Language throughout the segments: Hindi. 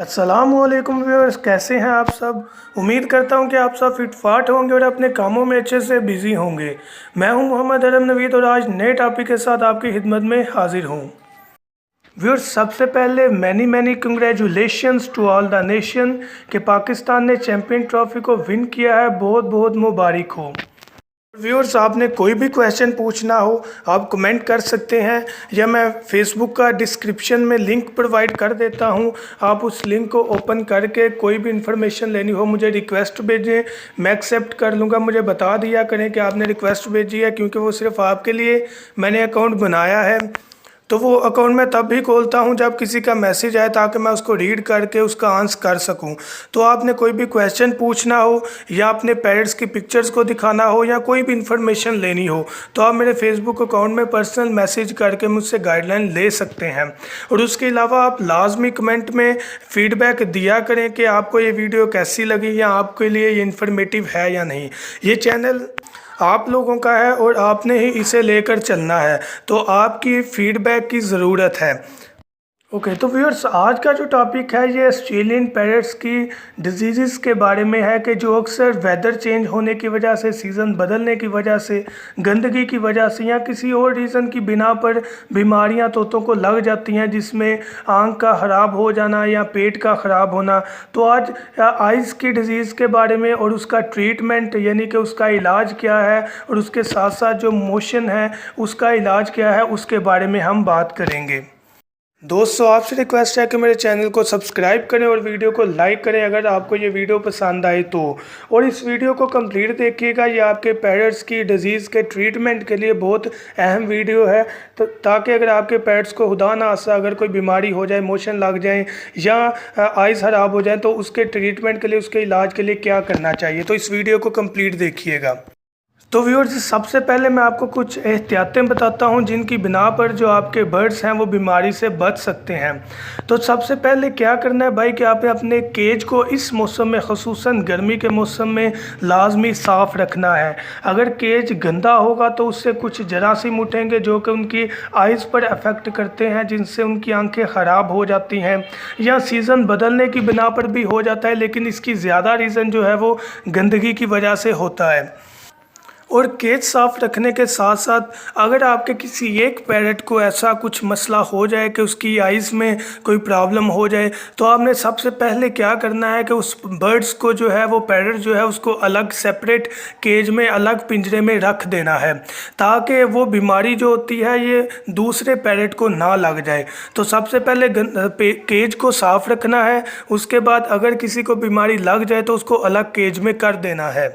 अस्सलामुअलैकुम व्यूअर्स, कैसे हैं आप सब। उम्मीद करता हूं कि आप सब फिट फाट होंगे और अपने कामों में अच्छे से बिजी होंगे। मैं हूं मोहम्मद अरम नवीद और आज नए टॉपिक के साथ आपकी खिदमत में हाजिर हूं। व्यूअर्स, सबसे पहले many congratulations to all the nation कि पाकिस्तान ने चैम्पियन ट्रॉफी को विन किया है। बहुत बहुत मुबारक हो। व्यूअर्स, आपने कोई भी क्वेश्चन पूछना हो आप कमेंट कर सकते हैं या मैं फेसबुक का डिस्क्रिप्शन में लिंक प्रोवाइड कर देता हूं। आप उस लिंक को ओपन करके कोई भी इन्फॉर्मेशन लेनी हो मुझे रिक्वेस्ट भेजें, मैं एक्सेप्ट कर लूँगा। मुझे बता दिया करें कि आपने रिक्वेस्ट भेजी है, क्योंकि वो सिर्फ आपके लिए मैंने अकाउंट बनाया है। तो वो अकाउंट मैं तब भी खोलता हूँ जब किसी का मैसेज आए, ताकि मैं उसको रीड करके उसका आंसर कर सकूँ। तो आपने कोई भी क्वेश्चन पूछना हो या अपने पेरेंट्स की पिक्चर्स को दिखाना हो या कोई भी इन्फॉर्मेशन लेनी हो तो आप मेरे फेसबुक अकाउंट में पर्सनल मैसेज करके मुझसे गाइडलाइन ले सकते हैं। और उसके अलावा आप लाजमी कमेंट में फ़ीडबैक दिया करें कि आपको ये वीडियो कैसी लगी या आपके लिए ये इन्फॉर्मेटिव है या नहीं। ये चैनल आप लोगों का है और आपने ही इसे लेकर चलना है, तो आपकी फ़ीडबैक की ज़रूरत है। ओके, तो व्यूअर्स, आज का जो टॉपिक है ये ऑस्ट्रेलियन पैरट्स की डिजीज़ के बारे में है कि जो अक्सर वेदर चेंज होने की वजह से, सीज़न बदलने की वजह से, गंदगी की वजह से या किसी और रीज़न की बिना पर बीमारियां तोतों को लग जाती हैं, जिसमें आँख का ख़राब हो जाना या पेट का ख़राब होना। तो आज आइज़ की डिज़ीज़ के बारे में और उसका ट्रीटमेंट यानी कि उसका इलाज क्या है और उसके साथ साथ जो मोशन है उसका इलाज क्या है उसके बारे में हम बात करेंगे। दोस्तों, आपसे रिक्वेस्ट है कि मेरे चैनल को सब्सक्राइब करें और वीडियो को लाइक करें अगर आपको ये वीडियो पसंद आए तो। और इस वीडियो को कंप्लीट देखिएगा, ये आपके पैरट्स की डिजीज़ के ट्रीटमेंट के लिए बहुत अहम वीडियो है। तो ताकि अगर आपके पैरट्स को खुदा ना खास्ता अगर कोई बीमारी हो जाए, मोशन लग जाए या आइज़ ख़राब हो जाए, तो उसके ट्रीटमेंट के लिए, उसके इलाज के लिए क्या करना चाहिए। तो इस वीडियो को कम्प्लीट देखिएगा। तो व्यूअर्स, सबसे पहले मैं आपको कुछ एहतियातें बताता हूं जिनकी बिना पर जो आपके बर्ड्स हैं वो बीमारी से बच सकते हैं। तो सबसे पहले क्या करना है भाई कि आपने अपने केज को इस मौसम में, ख़ुसूसन गर्मी के मौसम में लाजमी साफ़ रखना है। अगर केज गंदा होगा तो उससे कुछ जरासीम उठेंगे जो कि उनकी आइज़ पर अफेक्ट करते हैं, जिनसे उनकी आंखें ख़राब हो जाती हैं या सीज़न बदलने की बिना पर भी हो जाता है। लेकिन इसकी ज़्यादा रीज़न जो है वो गंदगी की वजह से होता है। और केज साफ़ रखने के साथ साथ अगर आपके किसी एक पैरट को ऐसा कुछ मसला हो जाए कि उसकी आइज़ में कोई प्रॉब्लम हो जाए, तो आपने सबसे पहले क्या करना है कि उस बर्ड्स को जो है, वो पैरट जो है उसको अलग सेपरेट केज में, अलग पिंजरे में रख देना है, ताकि वो बीमारी जो होती है ये दूसरे पैरट को ना लग जाए। तो सबसे पहले केज को साफ़ रखना है। उसके बाद अगर किसी को बीमारी लग जाए तो उसको अलग केज में कर देना है।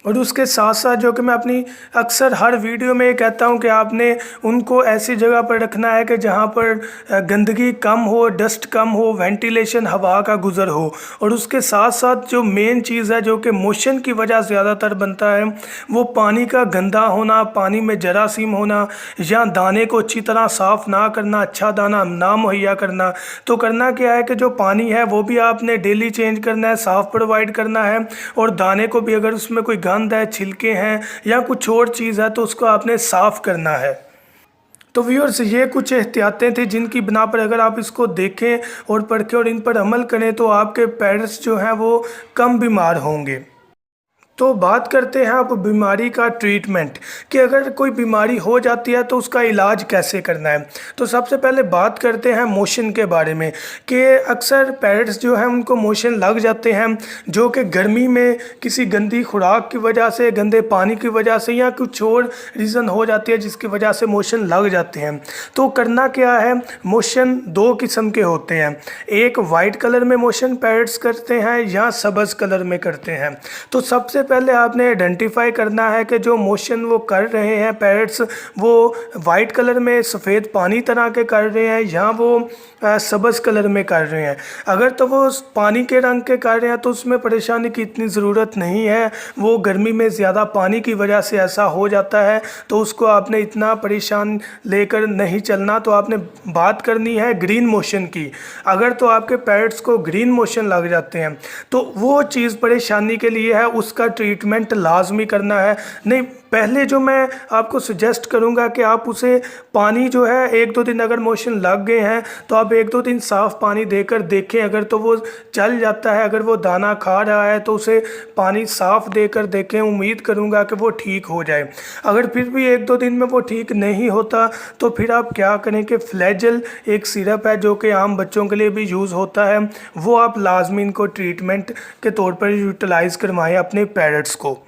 और उसके साथ साथ जो कि मैं अपनी अक्सर हर वीडियो में ये कहता हूँ कि आपने उनको ऐसी जगह पर रखना है कि जहाँ पर गंदगी कम हो, डस्ट कम हो, वेंटिलेशन, हवा का गुज़र हो। और उसके साथ साथ जो मेन चीज़ है जो कि मोशन की वजह ज़्यादातर बनता है, वो पानी का गंदा होना, पानी में जरासीम होना या दाने को अच्छी तरह साफ़ ना करना, अच्छा दाना ना मुहैया करना। तो करना क्या है कि जो पानी है वो भी आपने डेली चेंज करना है, साफ़ प्रोवाइड करना है। और दाने को भी अगर उसमें कोई गंद है, छिलके हैं या कुछ और चीज़ है तो उसको आपने साफ़ करना है। तो व्यूअर्स, ये कुछ एहतियातें थी जिनकी बिना पर अगर आप इसको देखें और पढ़ें और इन पर अमल करें तो आपके पेट्स जो हैं वो कम बीमार होंगे। तो बात करते हैं अब बीमारी का ट्रीटमेंट कि अगर कोई बीमारी हो जाती है तो उसका इलाज कैसे करना है। तो सबसे पहले बात करते हैं मोशन के बारे में कि अक्सर पैरट्स जो हैं उनको मोशन लग जाते हैं, जो कि गर्मी में किसी गंदी खुराक की वजह से, गंदे पानी की वजह से या कुछ और रीज़न हो जाती है जिसकी वजह से मोशन लग जाते हैं। तो करना क्या है, मोशन दो किस्म के होते हैं। एक वाइट कलर में मोशन पैरट्स करते हैं या सब्ज़ कलर में करते हैं। तो सबसे पहले आपने आइडेंटिफाई करना है कि जो मोशन वो कर रहे हैं पैरट्स, वो वाइट कलर में सफ़ेद पानी तरह के कर रहे हैं या वो सब्ज़ कलर में कर रहे हैं। अगर तो वो पानी के रंग के कर रहे हैं तो उसमें परेशानी की इतनी ज़रूरत नहीं है, वो गर्मी में ज़्यादा पानी की वजह से ऐसा हो जाता है, तो उसको आपने इतना परेशान लेकर नहीं चलना। तो आपने बात करनी है ग्रीन मोशन की। अगर तो आपके पैरट्स को ग्रीन मोशन लग जाते हैं तो वो चीज़ परेशानी के लिए है, उसका ट्रीटमेंट लाजमी करना है। नहीं पहले जो मैं आपको सजेस्ट करूँगा कि आप उसे पानी जो है 1-2 दिन अगर मोशन लग गए हैं तो आप 1-2 दिन साफ़ पानी देकर देखें। अगर तो वो चल जाता है, अगर वो दाना खा रहा है तो उसे पानी साफ़ देकर देखें। उम्मीद करूँगा कि वो ठीक हो जाए। अगर फिर भी 1-2 दिन में वो ठीक नहीं होता तो फिर आप क्या करें कि फ्लैजेल एक सिरप है जो कि आम बच्चों के लिए भी यूज़ होता है, वो आप लाजमी इनको ट्रीटमेंट के तौर पर यूटिलाइज़ करवाएं अपने पैरट्स को।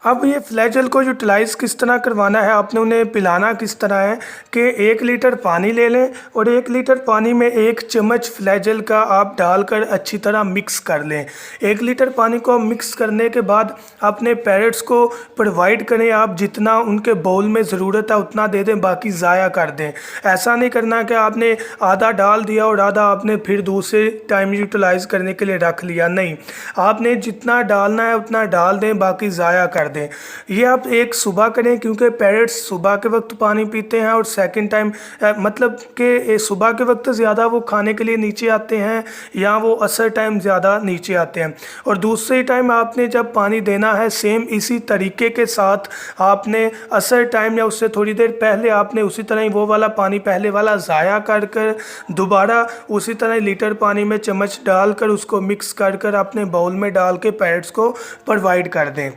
अब ये फ्लैजेल को यूटिलाइज़ किस तरह करवाना है, आपने उन्हें पिलाना किस तरह है कि 1 लीटर पानी ले लें और 1 लीटर पानी में 1 चम्मच फ्लैजेल का आप डालकर अच्छी तरह मिक्स कर लें। 1 लीटर पानी को मिक्स करने के बाद अपने पैरट्स को प्रोवाइड करें। आप जितना उनके बाउल में ज़रूरत है उतना दे दें, बाकी ज़ाया कर दें। ऐसा नहीं करना कि आपने आधा डाल दिया और आधा आपने फिर दूसरे टाइम यूटिलाइज़ करने के लिए रख लिया। नहीं, आपने जितना डालना है उतना डाल दें, बाकी ज़ाया कर दें। ये आप एक सुबह करें क्योंकि पैरट्स सुबह के वक्त पानी पीते हैं और सेकंड टाइम मतलब कि सुबह के वक्त ज़्यादा वो खाने के लिए नीचे आते हैं या वो असर टाइम ज़्यादा नीचे आते हैं। और दूसरे टाइम आपने जब पानी देना है सेम इसी तरीके के साथ आपने असर टाइम या उससे थोड़ी देर पहले आपने उसी तरह ही वो वाला पानी पहले वाला ज़ाया कर कर दोबारा उसी तरह लीटर पानी में चम्मच डालकर उसको मिक्स कर कर अपने बाउल में डाल के पैरट्स को प्रोवाइड कर दें।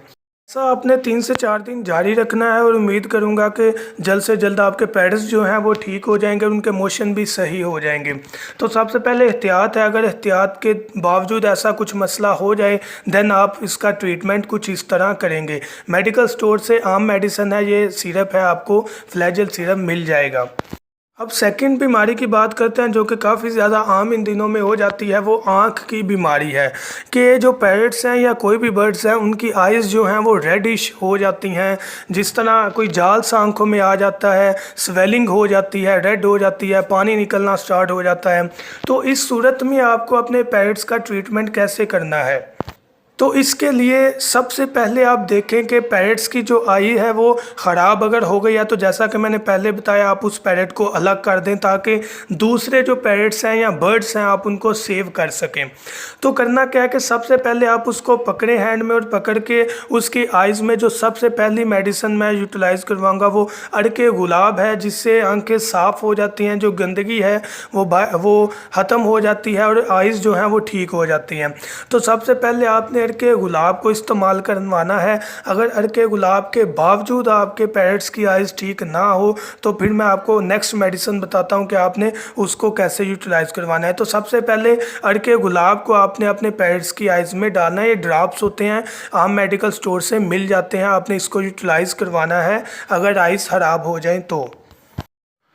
ऐसा आपने 3 से 4 दिन जारी रखना है और उम्मीद करूंगा कि जल्द से जल्द आपके पैरट्स जो हैं वो ठीक हो जाएंगे और उनके मोशन भी सही हो जाएंगे। तो सबसे पहले एहतियात है, अगर एहतियात के बावजूद ऐसा कुछ मसला हो जाए देन आप इसका ट्रीटमेंट कुछ इस तरह करेंगे। मेडिकल स्टोर से आम मेडिसिन है, ये सिरप है, आपको फ्लैजेल सिरप मिल जाएगा। अब सेकंड बीमारी की बात करते हैं जो कि काफ़ी ज़्यादा आम इन दिनों में हो जाती है, वो आँख की बीमारी है कि जो पैरट्स हैं या कोई भी बर्ड्स हैं उनकी आइज़ जो हैं वो रेडिश हो जाती हैं। जिस तरह कोई जाल सा आँखों में आ जाता है, स्वेलिंग हो जाती है, रेड हो जाती है, पानी निकलना स्टार्ट हो जाता है। तो इस सूरत में आपको अपने पैरट्स का ट्रीटमेंट कैसे करना है, तो इसके लिए सबसे पहले आप देखें कि पैरट्स की जो आई है वो ख़राब अगर हो गई है तो जैसा कि मैंने पहले बताया आप उस पैरट को अलग कर दें ताकि दूसरे जो पैरट्स हैं या बर्ड्स हैं आप उनको सेव कर सकें। तो करना क्या है कि सबसे पहले आप उसको पकड़ें हैंड में और पकड़ के उसकी आइज़ में जो सबसे पहली मेडिसिन मैं यूटिलाइज़ करवाऊँगा वो अड़के गुलाब है, जिससे आंखें साफ़ हो जाती हैं, जो गंदगी है वो ख़त्म हो जाती है और आइज़ जो हैं वो ठीक हो जाती हैं। तो सबसे पहले आपने अड़के गुलाब को इस्तेमाल करवाना है। अगर अड़के गुलाब के बावजूद आपके पैरट्स की आइज़ ठीक ना हो तो फिर मैं आपको नेक्स्ट मेडिसिन बताता हूँ कि आपने उसको कैसे यूटिलाइज़ करवाना है। तो सबसे पहले अड़के गुलाब को आपने अपने पैरट्स की आइज़ में डालना है। ये ड्रॉप्स होते हैं, आम मेडिकल स्टोर से मिल जाते हैं, आपने इसको यूटिलाइज़ करवाना है अगर आइज़ ख़राब हो जाए तो।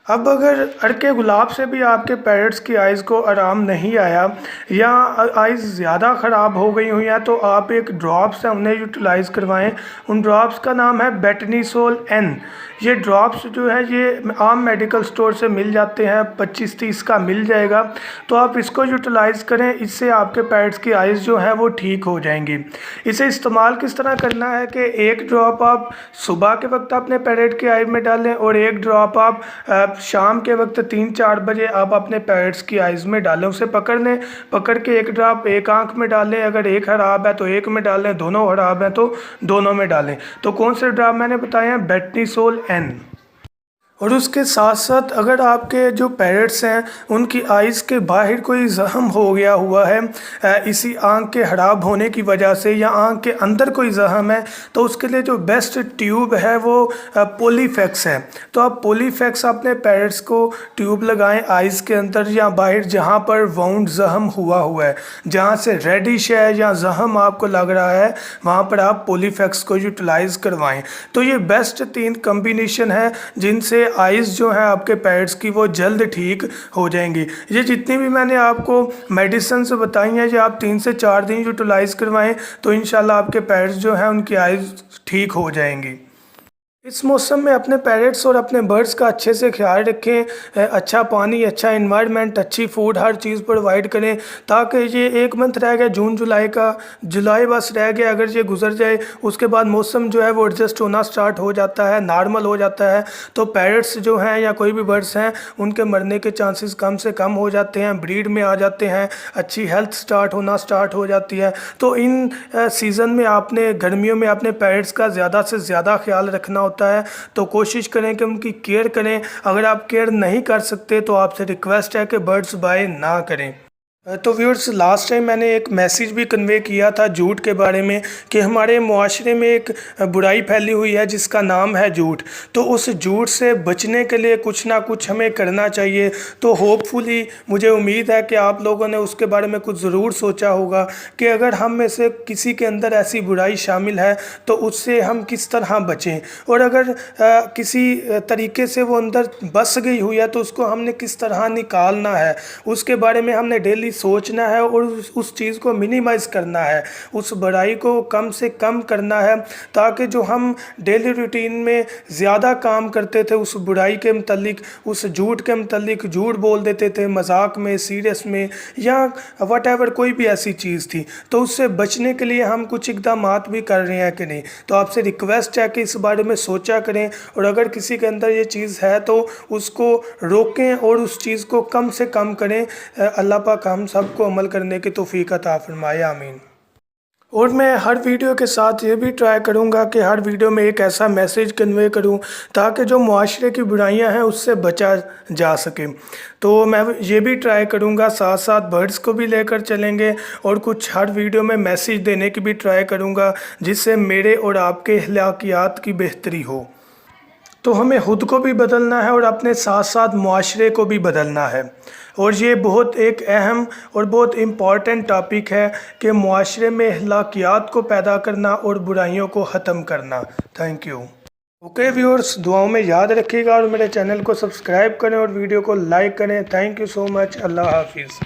अब अगर अड़के गुलाब से भी आपके पैरट्स की आइज़ को आराम नहीं आया या आइज़ ज़्यादा ख़राब हो गई हुई हैं तो आप एक ड्रॉप्स है उन्हें यूटिलाइज़ करवाएं। उन ड्रॉप्स का नाम है बेटनीसोल एन। ये ड्रॉप्स जो है ये आम मेडिकल स्टोर से मिल जाते हैं, 25-30 का मिल जाएगा। तो आप इसको यूटिलाइज़ करें, इससे आपके पैरट्स की आइज़ जो है वो ठीक हो जाएंगी। इसे इस्तेमाल किस तरह करना है कि एक ड्रॉप आप सुबह के वक्त अपने पैरट की आई में डालें और एक ड्रॉप आप शाम के वक्त 3-4 बजे आप अपने पैरट्स की आइज़ में डालें। उसे पकड़ लें, पकड़ के एक ड्रॉप एक आंख में डालें, अगर एक ख़राब है तो एक में डालें, दोनों ख़राब हैं तो दोनों में डालें। तो कौन से ड्रॉप मैंने बताए हैं, बेटनीसोल एन। और उसके साथ साथ अगर आपके जो पैरट्स हैं उनकी आइज़ के बाहर कोई ज़ख्म हो गया हुआ है इसी आँख के ख़राब होने की वजह से या आँख के अंदर कोई ज़ख्म है तो उसके लिए जो बेस्ट ट्यूब है वो पोलीफैक्स है। तो आप पोलीफैक्स अपने पैरट्स को ट्यूब लगाएं आइज़ के अंदर या बाहर जहाँ पर वाउंड ज़ख्म हुआ है, जहाँ से रेडिश है या ज़ख्म आपको लग रहा है वहाँ पर आप पोलीफैक्स को यूटिलाइज़ करवाएं। तो ये बेस्ट 3 कम्बिनेशन है जिनसे आइज़ जो है आपके पैरट्स की वो जल्द ठीक हो जाएंगी। ये जितनी भी मैंने आपको मेडिसिन बताई हैं ये आप 3 से 4 दिन यूटिलाइज़ करवाएं तो इंशाल्लाह आपके पैरट्स जो हैं उनकी आइज़ ठीक हो जाएंगी। इस मौसम में अपने पैरट्स और अपने बर्ड्स का अच्छे से ख्याल रखें। अच्छा पानी, अच्छा एनवायरनमेंट, अच्छी फूड, हर चीज़ प्रोवाइड करें, ताकि ये 1 मंथ रह गया जून जुलाई का, जुलाई बस रह गया, अगर ये गुजर जाए उसके बाद मौसम जो है वो एडजस्ट होना स्टार्ट हो जाता है, नॉर्मल हो जाता है। तो पैरट्स जो हैं या कोई भी बर्ड्स हैं उनके मरने के चांसेस कम से कम हो जाते हैं, ब्रीड में आ जाते हैं, अच्छी हेल्थ स्टार्ट हो जाती है। तो इन सीज़न में आपने, गर्मियों में अपने पैरट्स का ज़्यादा से ज़्यादा ख्याल रखना होता है। तो कोशिश करें कि उनकी केयर करें। अगर आप केयर नहीं कर सकते तो आपसे रिक्वेस्ट है कि बर्ड्स बाय ना करें। तो व्यूअर्स, लास्ट टाइम मैंने एक मैसेज भी कन्वे किया था झूठ के बारे में, कि हमारे मुआशरे में एक बुराई फैली हुई है जिसका नाम है झूठ। तो उस झूठ से बचने के लिए कुछ ना कुछ हमें करना चाहिए। तो होपफुली मुझे उम्मीद है कि आप लोगों ने उसके बारे में कुछ ज़रूर सोचा होगा कि अगर हम में से किसी के अंदर ऐसी बुराई शामिल है तो उससे हम किस तरह बचें, और अगर किसी तरीके से वो अंदर बस गई हुई है तो उसको हमने किस तरह निकालना है, उसके बारे में हमने डेली सोचना है और उस चीज़ को मिनिमाइज़ करना है, उस बुराई को कम से कम करना है, ताकि जो हम डेली रूटीन में ज़्यादा काम करते थे उस बुराई के मतलब, उस झूठ के मतलब, झूठ बोल देते थे मजाक में, सीरियस में, या वट कोई भी ऐसी चीज़ थी, तो उससे बचने के लिए हम कुछ इकदाम भी कर रहे हैं कि नहीं। तो आपसे रिक्वेस्ट है कि इस बारे में सोचा करें, और अगर किसी के अंदर ये चीज़ है तो उसको रोकें और उस चीज़ को कम से कम करें। अल्लाह पाक हम सबको अमल करने की तौफीक अता फरमाए, आमीन। और मैं हर वीडियो के साथ ये भी ट्राई करूँगा कि हर वीडियो में एक ऐसा मैसेज कन्वे करूँ ताकि जो मुआशरे की बुराइयां हैं उससे बचा जा सके। तो मैं ये भी ट्राई करूँगा, साथ साथ बर्ड्स को भी लेकर चलेंगे और कुछ हर वीडियो में मैसेज देने की भी ट्राई करूँगा, जिससे मेरे और आपके अखलाकियात की बेहतरी हो। तो हमें खुद को भी बदलना है और अपने साथ साथ मुआशरे को भी बदलना है। और ये बहुत एक अहम और बहुत इम्पॉर्टेंट टॉपिक है कि मुआशरे में अखलाकियात को पैदा करना और बुराइयों को ख़त्म करना। Thank you. ओके व्यूअर्स, दुआओं में याद रखिएगा और मेरे चैनल को सब्सक्राइब करें और वीडियो को लाइक करें। Thank you so much. अल्लाह हाफिज़।